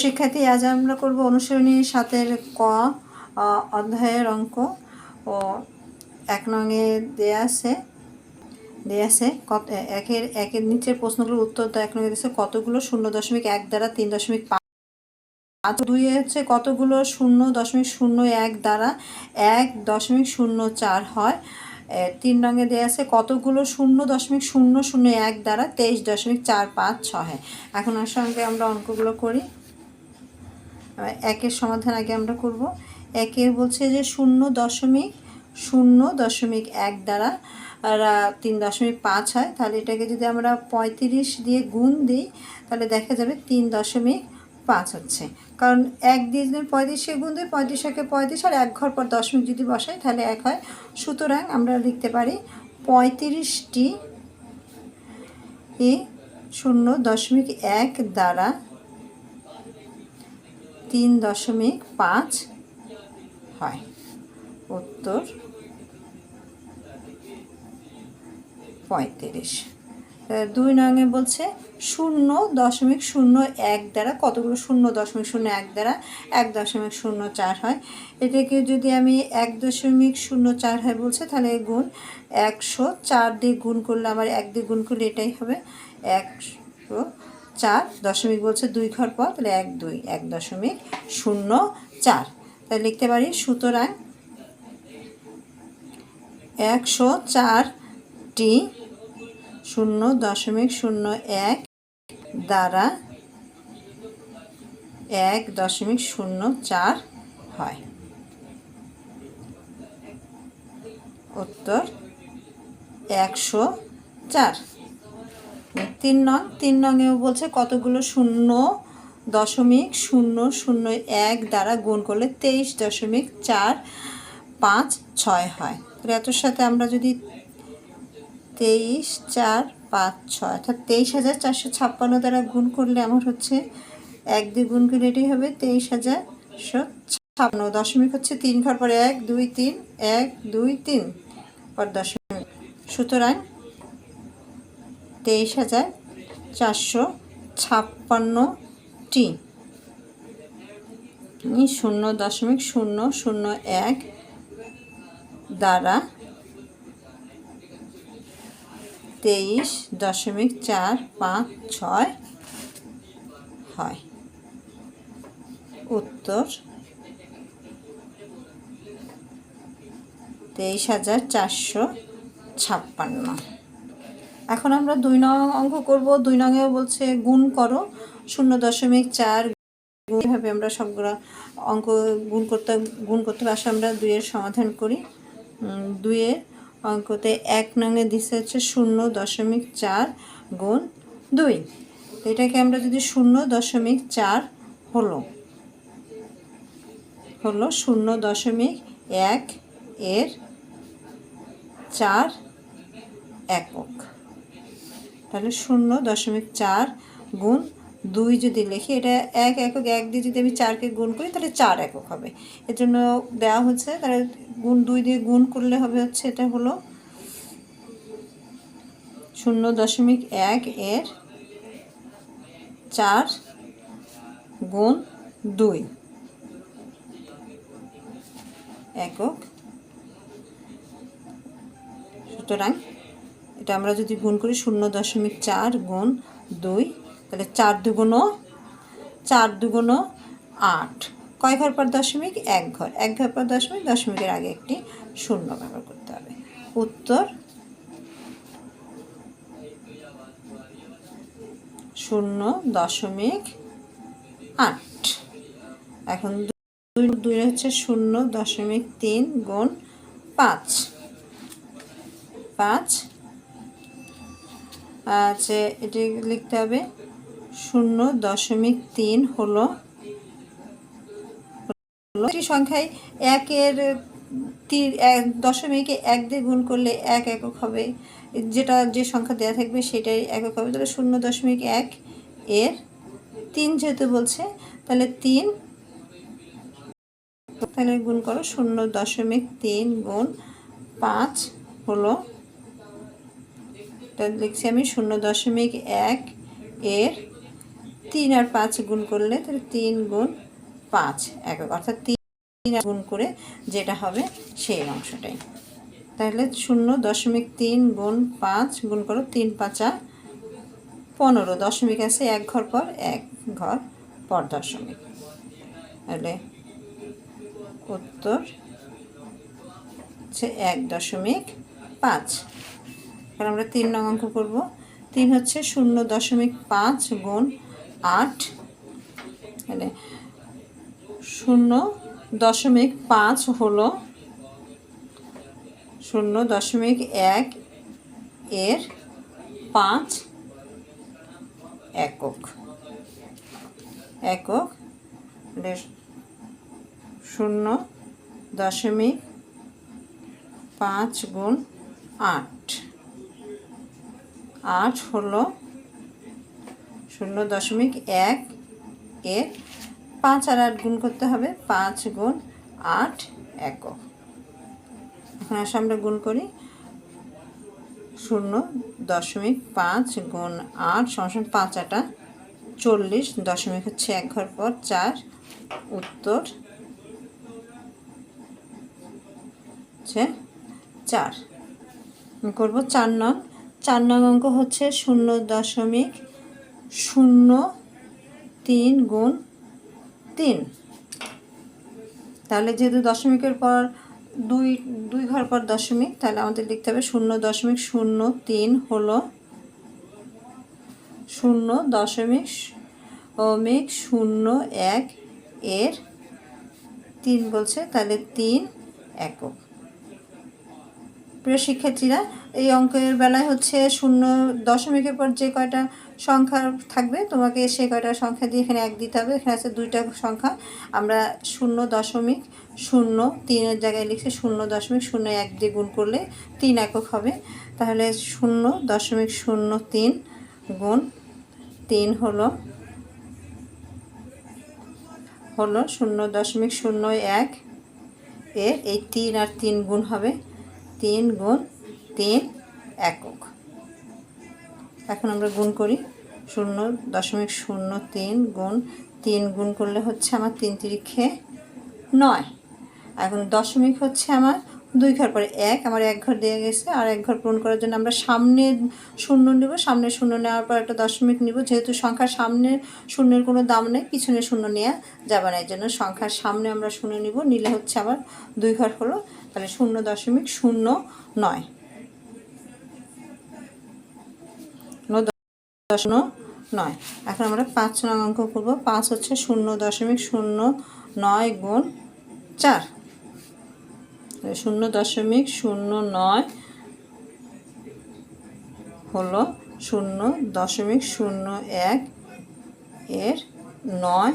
শিক্ষার্থী, আজ আমরা করব অনুশীলনী 7-এর ক অধ্যায়ের অঙ্ক। ও 1 নংয়ে দেয়া আছে কত একের নিচের প্রশ্নগুলোর উত্তর 1 নংয়ে দিয়েছে কতগুলো 0.1 দ্বারা 3.5। 2 হচ্ছে কতগুলো 0.01 দ্বারা 1.04 হয়। 3 নংয়ে দেওয়া আছে কতগুলো 0.001 দ্বারা 23.456 হয়। এখন এর সঙ্গে আমরা অঙ্কগুলো করি। একের সমাধান আগে আমরা করব। একের বলছে যে 0.0.1 দ্বারা 3.5 হয়। তাহলে এটাকে যদি আমরা 35 দিয়ে গুণ দিই তাহলে দেখা যাবে 3.5 হচ্ছে। কারণ 1 দিয়ে যদি 35-কে গুণ দিই 35-কে 35 আর 1 ঘর পর দশমিক যদি বসাই তাহলে 1 হয়। সুতরাং আমরা লিখতে পারি 35টি 0.1 দ্বারা 3.5 হয়। উত্তর 35। 2 নংয়ে বলছে 0.01 দ্বারা কতগুলো 0.01 দ্বারা 1.04 হয়। এটাকে যদি আমি 1.04 হয় বলছে তাহলে গুণ 104 দিয়ে গুণ করলে আবার 1 দিয়ে গুণ করলে এটাই হবে 104 দশমিক বলছে 2 ঘর পর তাহলে 1.04 তাহলে লিখতে পারি। সুতরাং 104টি 0.01 দ্বারা 1.04 হয়। উত্তর 104। 3 নংয়েও বলছে কতগুলো 0.001 দ্বারা গুণ করলে 23.456 হয়। তাহলে এতর সাথে আমরা যদি 23.456 অর্থাৎ 23,456 দ্বারা গুণ করলে আমার হচ্ছে 1 দিয়ে গুণ করলে এটাই হবে 23,156। দশমিক হচ্ছে 3 ঘর পরে 1 2 3 1 2 3 পর দশমিক। সুতরাং 23,456টি 0.001 দ্বারা 23.456 হয়। উত্তর 23,456। এখন আমরা 2 নং অঙ্ক করব। 2 নংয়েও বলছে গুণ করো 0.4। এইভাবে আমরা সবগুলো অঙ্ক গুণ করতে আসে আমরা 2-এর সমাধান করি। 2-এর অঙ্কতে 1 নংয়ে দিচ্ছে হচ্ছে 0.4 গুণ 2। এটাকে আমরা যদি 0.4 হলো 0.1 এর 4 একক, তাহলে 0.4 গুণ 2 যদি লিখি এটা 1 একক। 1 দিয়ে যদি আমি 4কে গুণ করি তাহলে 4 একক হবে। এর জন্য দেওয়া হচ্ছে তাহলে 2 দিয়ে গুণ করলে হবে হচ্ছে এটা হলো 0.1 এর 4 গুণ 2 একক। সুতরাং এটা আমরা যদি গুণ করি 0.4 গুণ 2 তাহলে 4 দুগুণ 8। কয় ঘর পর দশমিক? 1 ঘর। 1 ঘর পর দশমিক, দশমিকের আগে একটি শূন্য ব্যবহার করতে হবে। উত্তর 0.8। এখন 2 হচ্ছে 0.3 গুণ 5। আচ্ছা, এটি লিখতে হবে 0.3 হলো একটি সংখ্যায় 1-এর দশমিকে 1 দিয়ে গুণ করলে 1 একক হবে। যে সংখ্যা দেওয়া থাকবে সেটাই একক হবে। তাহলে 0.1 এর 3 যেহেতু বলছে তাহলে 3, তাহলে গুণ করো 0.3 গুণ 5 হলো, এটা লিখছি আমি 0.1 এর 3 আর 5 গুণ করলে তাহলে 3 গুণ 5 একক, অর্থাৎ 3 গুণ করে যেটা হবে সেই অংশটাই। তাহলে 0.3 গুণ 5 গুণ করো 3 5 15, দশমিক আছে এক ঘর পর এক ঘর পর দশমিক, তাহলে উত্তর হচ্ছে 1.5। এখন আমরা 3 নং অঙ্ক করব। 3 হচ্ছে 0.5 গুণ 8, তাহলে 0.5 হলো 0.1 এর 5 একক, একক 0.5 গুণ 8, 8 হলো 0.1 এর 5 আর 8 গুণ করতে হবে, 5 গুণ 8 একক। এখন আসলে আমরা গুণ করি, 0.5 গুণ 8 সমান 5 8 40, দশমিক হচ্ছে এক ঘর পর 4, উত্তর হচ্ছে 4। করব 4 নং। 4 নং অঙ্ক হচ্ছে 0.03 গুণ 3, তাহলে যেহেতু দশমিকের পর দুই ঘর পর দশমিক, তাহলে আমাদের লিখতে হবে 0.03 হলো 0.01 এর 3 বলছে, তাহলে 3 একক। প্রিয় শিক্ষার্থীরা, এই অঙ্কের বেলায় হচ্ছে 0 পর যে কয়টা সংখ্যা থাকবে তোমাকে সে কয়টা সংখ্যা দিয়ে এখানে 1 দিতে হবে। এখানে আছে 2টা সংখ্যা, আমরা 0.03 জায়গায় লিখছি 0.01 দিয়ে গুণ করলে 3 একক হবে। তাহলে 0.03 গুণ 3 হলো 0.01 এর এই 3 আর 3 গুণ হবে, 3 গুণ 3 একক। এখন আমরা গুণ করি, 0.03 গুণ 3 গুণ করলে হচ্ছে আমার 3 3 9। এখন দশমিক হচ্ছে আমার 2 ঘর পরে 1, আমার 1 ঘর দেওয়া গেছে, আর 1 ঘর পূরণ করার জন্য আমরা সামনে 0 নেব, সামনে 0 নেওয়ার পর একটা দশমিক নিব। যেহেতু সংখ্যার সামনে শূন্যের কোনো দাম নেই, পিছনে 0 নেওয়া যাবে না, এই জন্য সংখ্যার সামনে আমরা 0 নিব, নিলে হচ্ছে আবার 2 ঘর হলো, তাহলে 0.09। এখন আমরা 5 নং অঙ্ক করব। 5 হচ্ছে 0.09 গুণ 4, 0.09 হলো 0.01 এর 9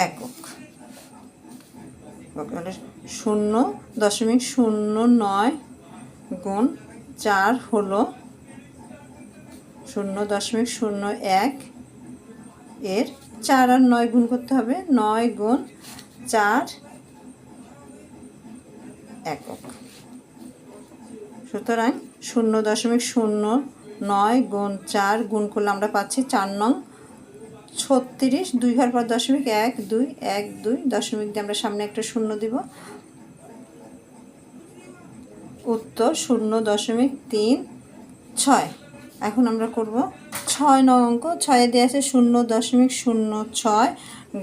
একক। 0.09 গুণ 4 হলো 0.01 এর 4 আর 9 গুণ করতে হবে, 9 গুণ 4 একক। সুতরাং 0.09 গুণ 4 গুণ করলে আমরা পাচ্ছি 4 নং 36, 2 ঘর পর দশমিক 1 2 1 2, দশমিক দিয়ে আমরা সামনে একটা 0 দিব, উত্তর 0.36। এখন আমরা করব 6 নং অঙ্ক। 6 দেওয়া আছে 0.06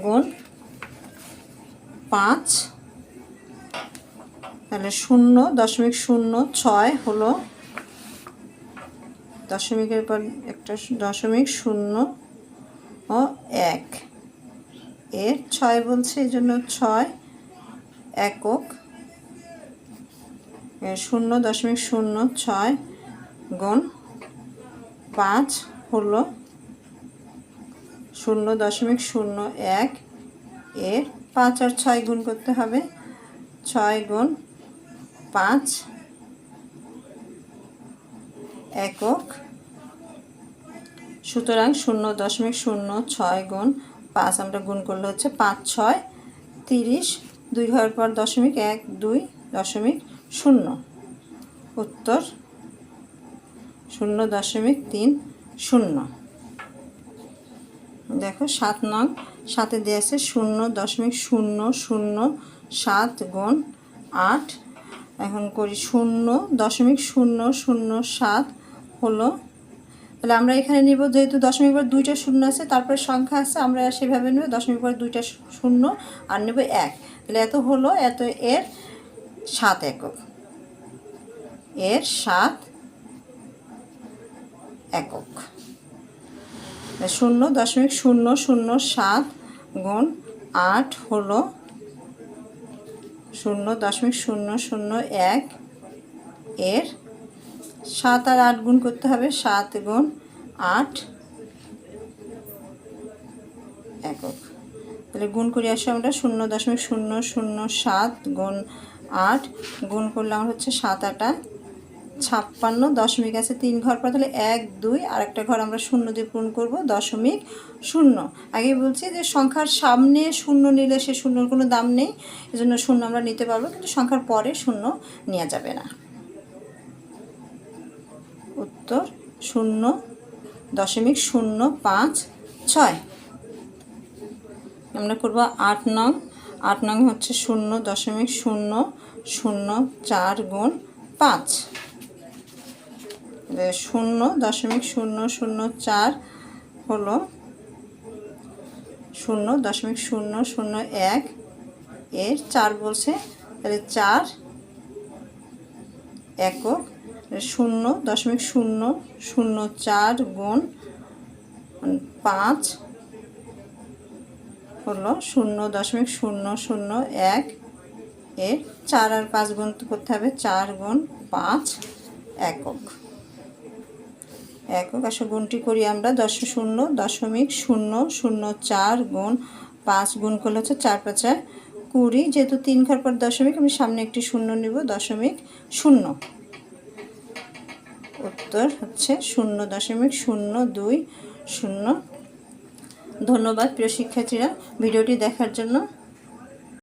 গুণ 5, তাহলে 0.06 হলো দশমিকের পর একটা দশমিক 0 ও 1 এর 6 বলছে, এই জন্য 6 একক। 0.06 গুণ 5 হলো 0.01 এর 5 আর 6 গুণ করতে হবে, 6 গুণ 5 একক। সুতরাং 0.06 গুণ 5 আমরা গুণ করলে হচ্ছে 5 6 30, 2 ঘর পর দশমিক 1 2 দশমিক 0, উত্তর 0.30। দেখো 7 নং, সাথে দেওয়া আছে 0.007 গুণ 8। এখন করি 0.007 হলো, তাহলে আমরা এখানে নিব যেহেতু দশমিক পর 2টা শূন্য আছে, তারপরে সংখ্যা আছে, আমরা সেভাবে নেব দশমিক পর 2টা শূন্য আর নেব 1। তাহলে এত হলো, এত এর 7 একক, এর 7 একক। 0.007 গুণ 8 হলো 0.001, এর 7 আর 8 গুণ করতে হবে, 7 গুণ 8 একক। তাহলে গুণ করে আসি আমরা 0.007 গুণ 8 গুণ করলে আমার হচ্ছে 7 8 56, দশমিক আছে 3 ঘর পর, তাহলে 1 2 আর একটা ঘর আমরা শূন্য দিয়ে পূরণ করব, 0.0। আগে বলছি যে সংখ্যার সামনে শূন্য নিলে সে শূন্যর কোনো দাম নেই, এজন্য শূন্য আমরা নিতে পারবো, কিন্তু সংখ্যার পরে শূন্য নেওয়া যাবে না। উত্তর 0.056। আমরা করব 8 নং। 8 নং হচ্ছে 0.004 গুণ 5। 0.004 হলো 0.001, এর 4 বলছে, তাহলে 4 একক। 0.004 গুণ 5 হলো 0.001, এর 4 আর 5 গুণ করতে হবে, 4 গুণ 5 একক। একক আসলে গুণটি করি আমরা, 0.004 গুণ 5 গুণ করলে হচ্ছে 4 5 20, যেহেতু 3 ঘর পর দশমিক, আমি সামনে একটি শূন্য নিব, 0.0। উত্তর হচ্ছে 0.020। ধন্যবাদ প্রিয় শিক্ষার্থীরা ভিডিওটি দেখার জন্য।